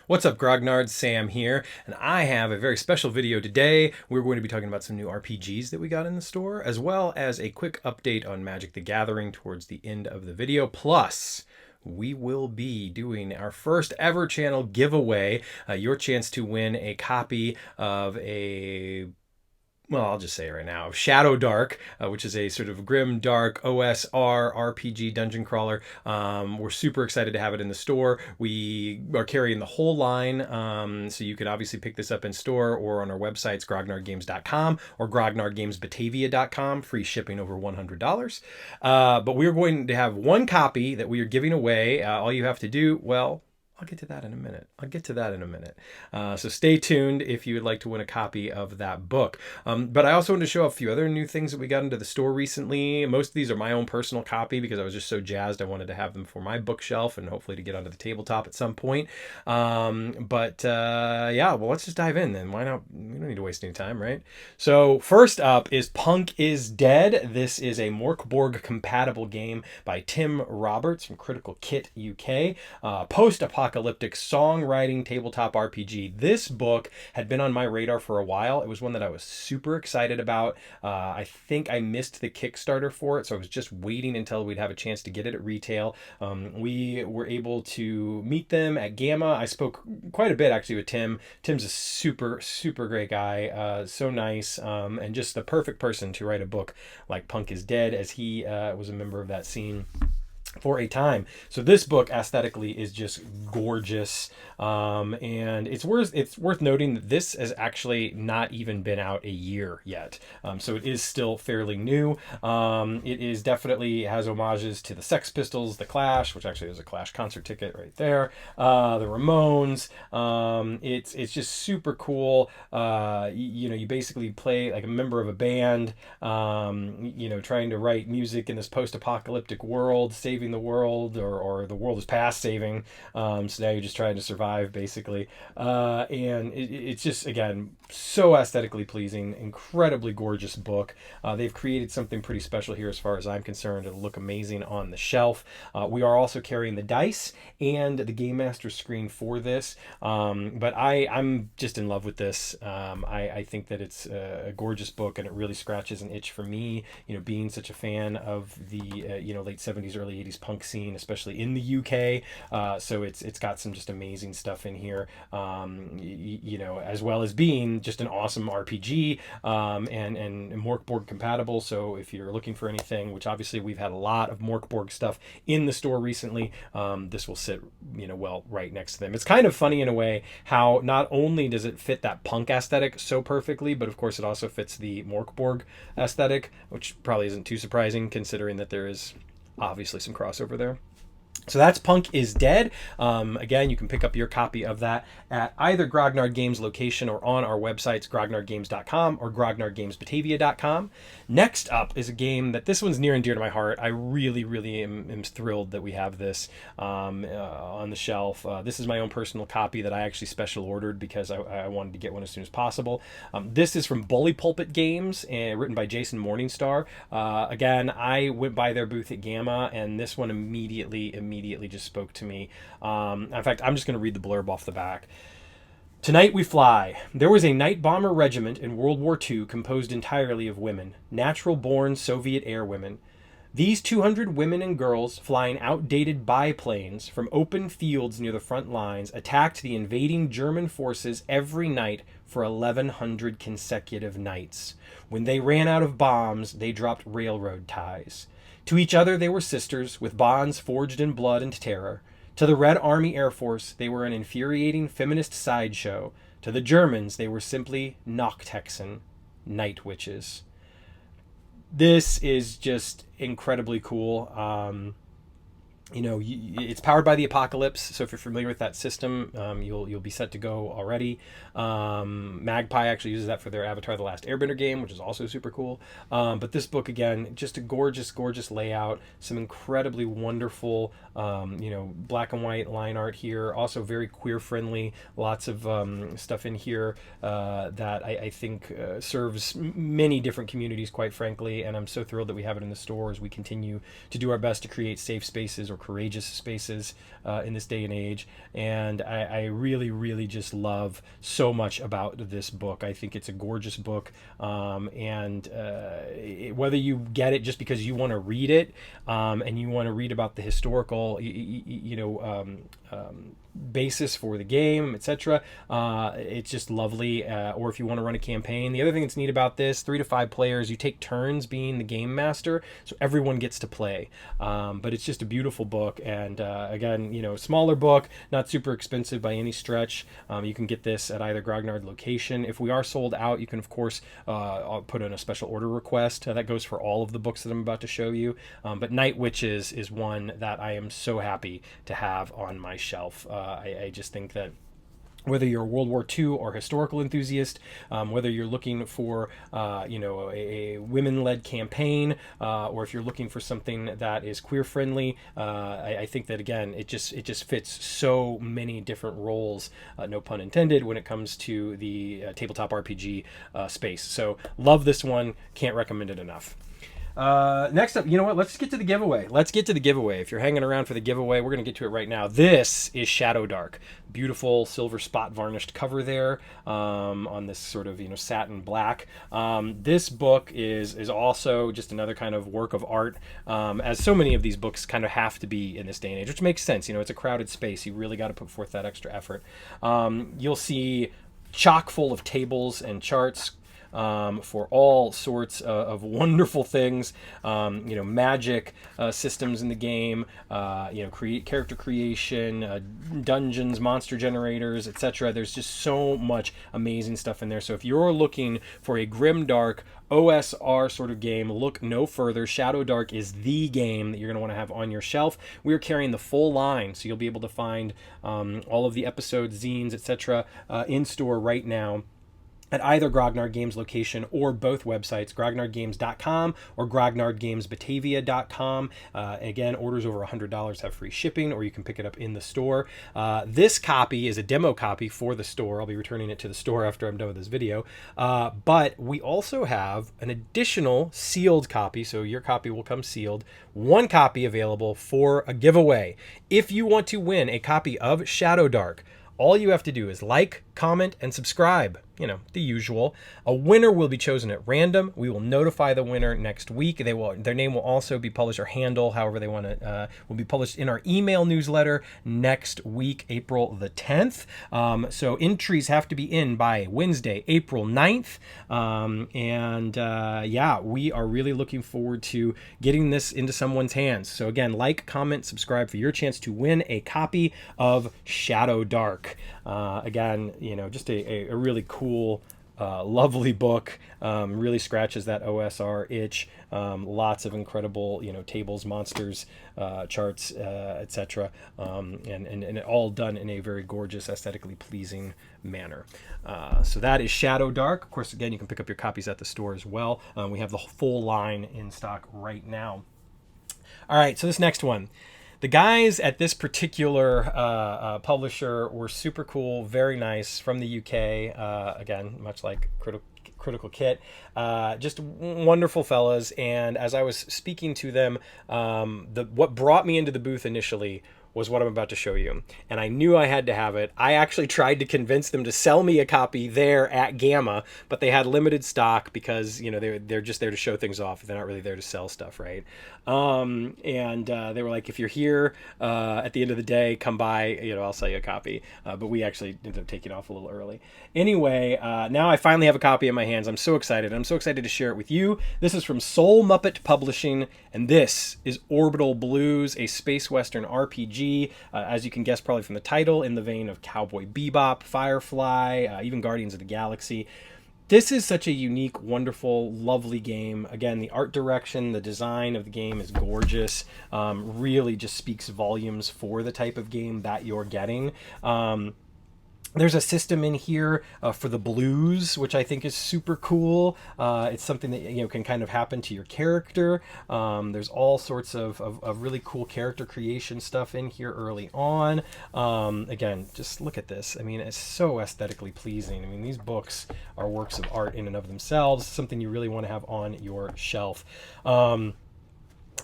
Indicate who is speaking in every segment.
Speaker 1: What's up, Grognard? Sam here, and I have a very special video today. We're going to be talking about some new RPGs that we got in the store, as well as a quick update on Magic the Gathering towards the end of the video. Plus, we will be doing our first ever channel giveaway, your chance to win a copy of I'll just say it right now, ShadowDark, which is a sort of grim, dark OSR RPG dungeon crawler. We're super excited to have it in the store. We are carrying the whole line, so you can obviously pick this up in store or on our websites, grognardgames.com or grognardgamesbatavia.com, free shipping over $100. But we're going to have one copy that we are giving away. All you have to do, I'll get to that in a minute. So stay tuned if you would like to win a copy of that book. But I also want to show a few other new things that we got into the store recently. Most of these are my own personal copy because I was just so jazzed. I wanted to have them for my bookshelf and hopefully to get onto the tabletop at some point. Let's just dive in then. Why not? We don't need to waste any time, right? So first up is Punk is Dead. This is a Morkborg compatible game by Tim Roberts from Critical Kit UK. Post-apocalyptic songwriting tabletop RPG. This book had been on my radar for a while. It was one that I was super excited about. I think I missed the Kickstarter for it, so I was just waiting until we'd have a chance to get it at retail. We were able to meet them at Gamma. I spoke quite a bit actually with Tim. Tim's a super, super great guy. So nice, and just the perfect person to write a book like Punk is Dead, as he was a member of that scene for a time. So this book aesthetically is just gorgeous, and it's worth noting that this has actually not even been out a year yet, so it is still fairly new. It is definitely has homages to the Sex Pistols, the Clash, which actually is a Clash concert ticket right there, the Ramones. It's just super cool. You basically play like a member of a band, trying to write music in this post-apocalyptic world, saving the world, or the world is past saving, so now you're just trying to survive basically, and it's just, again, so aesthetically pleasing, incredibly gorgeous book. They've created something pretty special here as far as I'm concerned. It'll look amazing on the shelf. We are also carrying the dice and the Game Master screen for this, but I'm just in love with this. I think that it's a gorgeous book, and it really scratches an itch for me, being such a fan of the late 70s, early 80s punk scene, especially in the UK. So it's got some just amazing stuff in here, as well as being just an awesome RPG, and Morkborg compatible. So if you're looking for anything, which obviously we've had a lot of Morkborg stuff in the store recently, this will sit right next to them. It's kind of funny in a way how not only does it fit that punk aesthetic so perfectly, but of course it also fits the Morkborg aesthetic, which probably isn't too surprising considering that there is obviously some crossover there. So that's Punk is Dead. Again, you can pick up your copy of that at either Grognard Games location or on our websites, grognardgames.com or grognardgamesbatavia.com. Next up is a game that this one's near and dear to my heart. I really, really am thrilled that we have this on the shelf. This is my own personal copy that I actually special ordered because I wanted to get one as soon as possible. This is from Pulpit Games, written by Jason Morningstar. Again, I went by their booth at Gamma, and this one immediately just spoke to me. In fact, I'm just going to read the blurb off the back. Tonight we fly. There was a night bomber regiment in World War II composed entirely of women, natural-born Soviet airwomen. These 200 women and girls, flying outdated biplanes from open fields near the front lines, attacked the invading German forces every night for 1,100 consecutive nights. When they ran out of bombs, they dropped railroad ties. To each other they were sisters, with bonds forged in blood and terror. To the Red Army Air Force, they were an infuriating feminist sideshow. To the Germans, they were simply Nachthexen, night witches. This is just incredibly cool. It's powered by the Apocalypse, so if you're familiar with that system, you'll be set to go already. Magpie actually uses that for their Avatar: The Last Airbender game, which is also super cool. But this book, again, just a gorgeous, gorgeous layout, some incredibly wonderful, black and white line art here, also very queer friendly, lots of stuff in here that I think serves many different communities, quite frankly, and I'm so thrilled that we have it in the store as we continue to do our best to create safe spaces or courageous spaces in this day and age. And I really, really just love so much about this book. I think it's a gorgeous book. Whether you get it just because you want to read it and you want to read about the historical, basis for the game, etc. It's just lovely. Or if you want to run a campaign. The other thing that's neat about this, 3 to 5 players, you take turns being the game master, so everyone gets to play. But it's just a beautiful book, and again, smaller book, not super expensive by any stretch. You can get this at either Grognard location. If we are sold out, you can of course put in a special order request. That goes for all of the books that I'm about to show you. But Night Witches is one that I am so happy to have on my shelf. I just think that whether you're a World War II or historical enthusiast, whether you're looking for a women-led campaign, or if you're looking for something that is queer-friendly, I think that again it just fits so many different roles, no pun intended, when it comes to the tabletop RPG space. So love this one, can't recommend it enough. Next up, let's get to the giveaway. If you're hanging around for the giveaway, we're going to get to it right now. This is ShadowDark. Beautiful silver spot varnished cover there on this sort of satin black. This book is also just another kind of work of art, as so many of these books kind of have to be in this day and age, which makes sense. It's a crowded space. You really got to put forth that extra effort. You'll see chock full of tables and charts, for all sorts of wonderful things, magic systems in the game, character creation, dungeons, monster generators, etc. There's just so much amazing stuff in there. So if you're looking for a grimdark OSR sort of game, look no further. ShadowDark is the game that you're going to want to have on your shelf. We're carrying the full line, so you'll be able to find all of the episodes, zines, etc. In store right now at either Grognard Games location or both websites, grognardgames.com or grognardgamesbatavia.com. Again, orders over $100 have free shipping, or you can pick it up in the store. This copy is a demo copy for the store. I'll be returning it to the store after I'm done with this video. But we also have an additional sealed copy, so your copy will come sealed. 1 copy available for a giveaway. If you want to win a copy of ShadowDark, all you have to do is like, comment, and subscribe. The usual. A winner will be chosen at random. We will notify the winner next week. Their name will also be published, or handle, however they want to, will be published in our email newsletter next week, April the 10th. So entries have to be in by Wednesday, April 9th. We are really looking forward to getting this into someone's hands. So again, like, comment, subscribe for your chance to win a copy of ShadowDark. Again, just a really cool, lovely book. Really scratches that OSR itch. Lots of incredible, tables, monsters, charts, etc. And it all done in a very gorgeous, aesthetically pleasing manner. So that is ShadowDark. Of course, again, you can pick up your copies at the store as well. We have the full line in stock right now. All right, so this next one. The guys at this particular publisher were super cool, very nice, from the UK. Again, much like Critical Kit, just wonderful fellas. And as I was speaking to them, what brought me into the booth initially was what I'm about to show you. And I knew I had to have it. I actually tried to convince them to sell me a copy there at Gamma, but they had limited stock because, they're just there to show things off. They're not really there to sell stuff, right? They were like, if you're here at the end of the day, come by, I'll sell you a copy. But we actually ended up taking off a little early. Anyway, now I finally have a copy in my hands. I'm so excited. I'm so excited to share it with you. This is from Muppet Publishing, and this is Orbital Blues, a space western RPG. As you can guess probably from the title, in the vein of Cowboy Bebop, Firefly, even Guardians of the Galaxy. This is such a unique, wonderful, lovely game. Again, the art direction, the design of the game is gorgeous. Really just speaks volumes for the type of game that you're getting. There's a system in here for the blues, which I think is super cool. It's something that can kind of happen to your character. There's all sorts of really cool character creation stuff in here early on. Again, just look at this. I mean, it's so aesthetically pleasing. I mean, these books are works of art in and of themselves, something you really want to have on your shelf.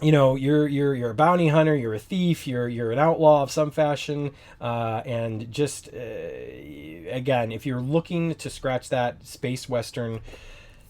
Speaker 1: you know, you're a bounty hunter, you're a thief, you're an outlaw of some fashion, and just again, if you're looking to scratch that space western,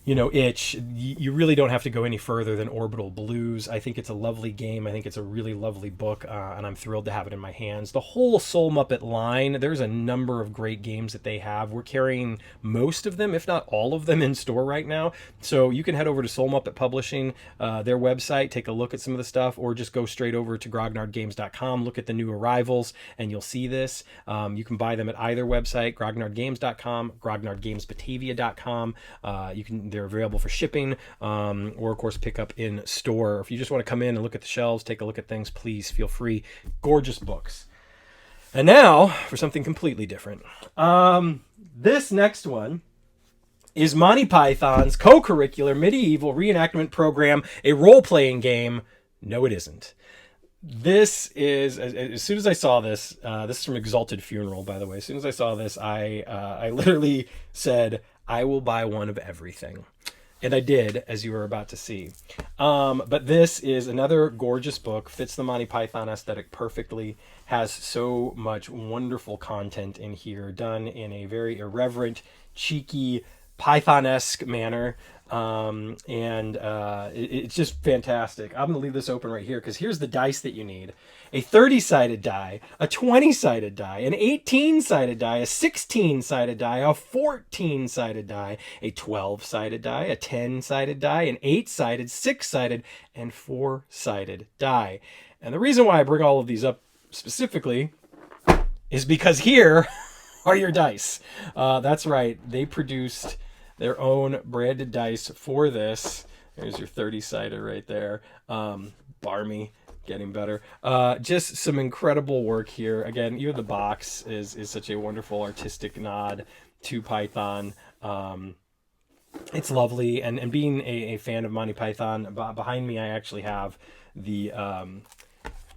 Speaker 1: you know, itch, you really don't have to go any further than Orbital Blues. I think it's a lovely game. I think it's a really lovely book, and I'm thrilled to have it in my hands. The whole Soul Muppet line, there's a number of great games that they have. We're carrying most of them, if not all of them, in store right now. So you can head over to Soul Muppet Publishing, their website, take a look at some of the stuff, or just go straight over to grognardgames.com, look at the new arrivals, and you'll see this. You can buy them at either website, grognardgames.com, grognardgamesbatavia.com. They're available for shipping, or of course pick up in store. If you just want to come in and look at the shelves, take a look at things, please feel free. Gorgeous books. And now for something completely different. This next one is Monty Python's co-curricular medieval reenactment program, a role-playing game. No, it isn't. This is, as soon as I saw this, this is from Exalted Funeral, by the way. As soon as I saw this, I literally said, I will buy one of everything. And I did, as you were about to see. But this is another gorgeous book, fits the Monty Python aesthetic perfectly, has so much wonderful content in here, done in a very irreverent, cheeky, Python-esque manner. It's just fantastic. I'm going to leave this open right here because here's the dice that you need. A 30-sided die, a 20-sided die, an 18-sided die, a 16-sided die, a 14-sided die, a 12-sided die, a 10-sided die, an 8-sided, 6-sided, and 4-sided die. And the reason why I bring all of these up specifically is because here are your dice. That's right. They produced their own branded dice for this. There's your 30-sided right there. Barmy, getting better. Just some incredible work here. Again, even the box is such a wonderful artistic nod to Python. It's lovely. And being a fan of Monty Python, behind me I actually have the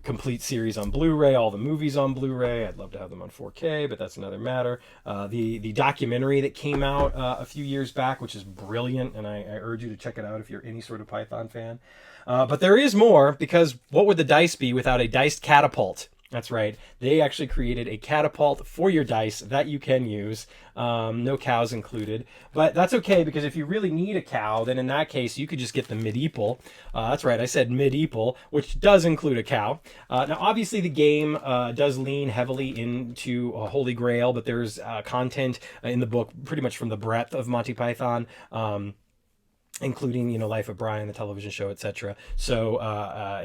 Speaker 1: complete series on Blu-ray, all the movies on Blu-ray. I'd love to have them on 4K, but that's another matter. The documentary that came out a few years back, which is brilliant, and I urge you to check it out if you're any sort of Python fan. But there is more, because what would the dice be without a diced catapult? That's right. They actually created a catapult for your dice that you can use. No cows included. But that's okay, because if you really need a cow, then in that case, you could just get the medieval. That's right, I said medieval, which does include a cow. Now, obviously, the game does lean heavily into Holy Grail, but there's content in the book pretty much from the breadth of Monty Python. Including, you know, Life of Brian, the television show, etc. So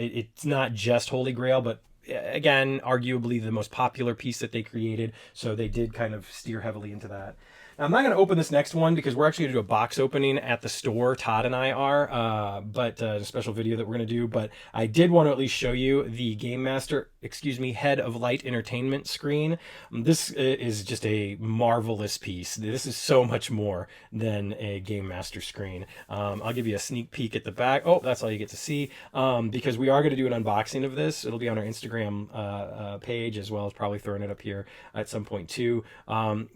Speaker 1: it's not just Holy Grail, but again, arguably the most popular piece that they created. So they did kind of steer heavily into that. Now, I'm not going to open this next one because we're actually going to do a box opening at the store. Todd and I are, but a special video that we're going to do. But I did want to at least show you the Game Master, Head of Light Entertainment screen. This is just a marvelous piece. This is so much more than a Game Master screen. I'll give you a sneak peek at the back. Oh, that's all you get to see, because we are going to do an unboxing of this. It'll be on our Instagram page, as well as probably throwing it up here at some point too.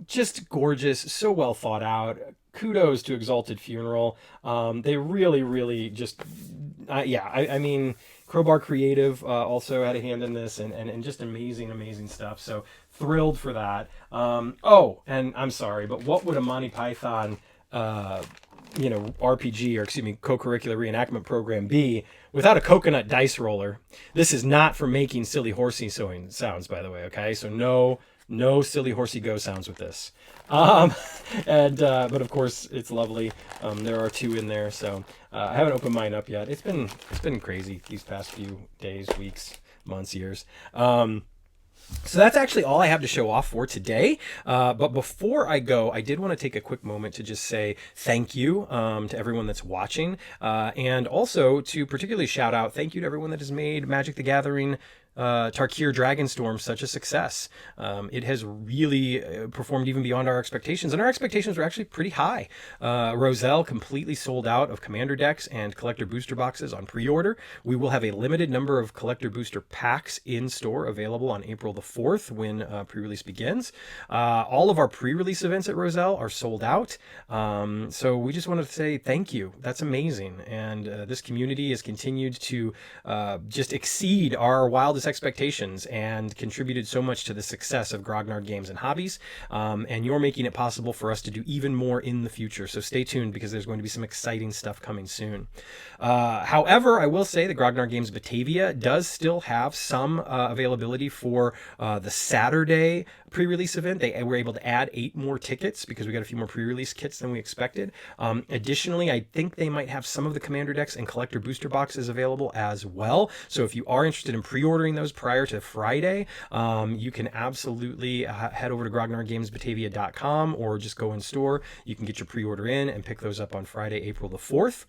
Speaker 1: Just gorgeous. So well thought out. Kudos to Exalted Funeral. They really just, I mean, Crowbar Creative also had a hand in this, and just amazing stuff. So thrilled for that. Oh, and I'm sorry, but what would a Monty Python, RPG, or excuse me, co-curricular reenactment program be without a coconut dice roller? This is not for making silly horsey sewing sounds, by the way. Okay, so no silly horsey go sounds with this. But of course it's lovely. There are two in there, so I haven't opened mine up yet. It's been crazy these past few days, weeks, months, years. So that's actually all I have to show off for today. But before I go, I did want to take a quick moment to just say thank you to everyone that's watching, and also to particularly shout out thank you to everyone that has made Magic the Gathering Tarkir Dragonstorm such a success. It has really performed even beyond our expectations, and our expectations were actually pretty high. Roselle completely sold out of commander decks and collector booster boxes on pre-order. We will have a limited number of collector booster packs in store available on April the 4th when pre-release begins. All of our pre-release events at Roselle are sold out. So we just wanted to say thank you. That's amazing. And this community has continued to just exceed our wildest expectations and contributed so much to the success of Grognard Games and Hobbies. And you're making it possible for us to do even more in the future. So stay tuned, because there's going to be some exciting stuff coming soon. However, I will say the Grognard Games Batavia does still have some availability for the Saturday pre-release event. They were able to add 8 more tickets because we got a few more pre-release kits than we expected. Additionally, I think they might have some of the commander decks and collector booster boxes available as well. So if you are interested in pre-ordering those prior to Friday, you can absolutely head over to grognardgamesbatavia.com or just go in store. You can get your pre-order in and pick those up on Friday, April the 4th.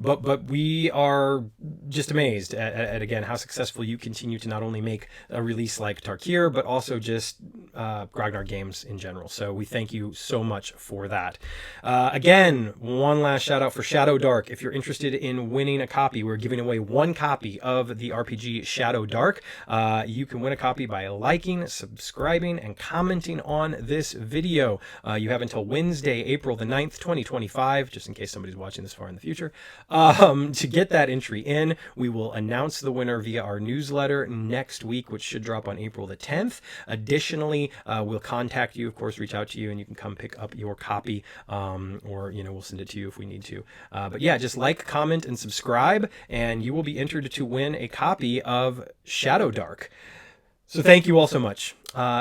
Speaker 1: But we are just amazed at again how successful you continue to not only make a release like Tarkir, but also just Grognard Games in general. So we thank you so much for that. Again, one last shout out for ShadowDark. If you're interested in winning a copy, we're giving away 1 copy of the RPG ShadowDark. You can win a copy by liking, subscribing, and commenting on this video. You have until Wednesday, April the 9th, 2025, just in case somebody's watching this far in the future. To get that entry in, we will announce the winner via our newsletter next week, which should drop on April the 10th. Additionally, we'll contact you, of course, reach out to you, and you can come pick up your copy, or we'll send it to you if we need to. But yeah, just like, comment, and subscribe, and you will be entered to win a copy of ShadowDark. So thank you all so much.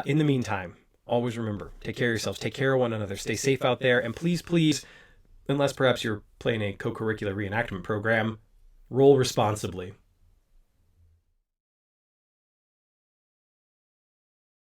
Speaker 1: In the meantime, always remember, take care of yourselves, take care of one another, stay safe out there, and please, unless perhaps you're playing a co-curricular reenactment program, roll responsibly.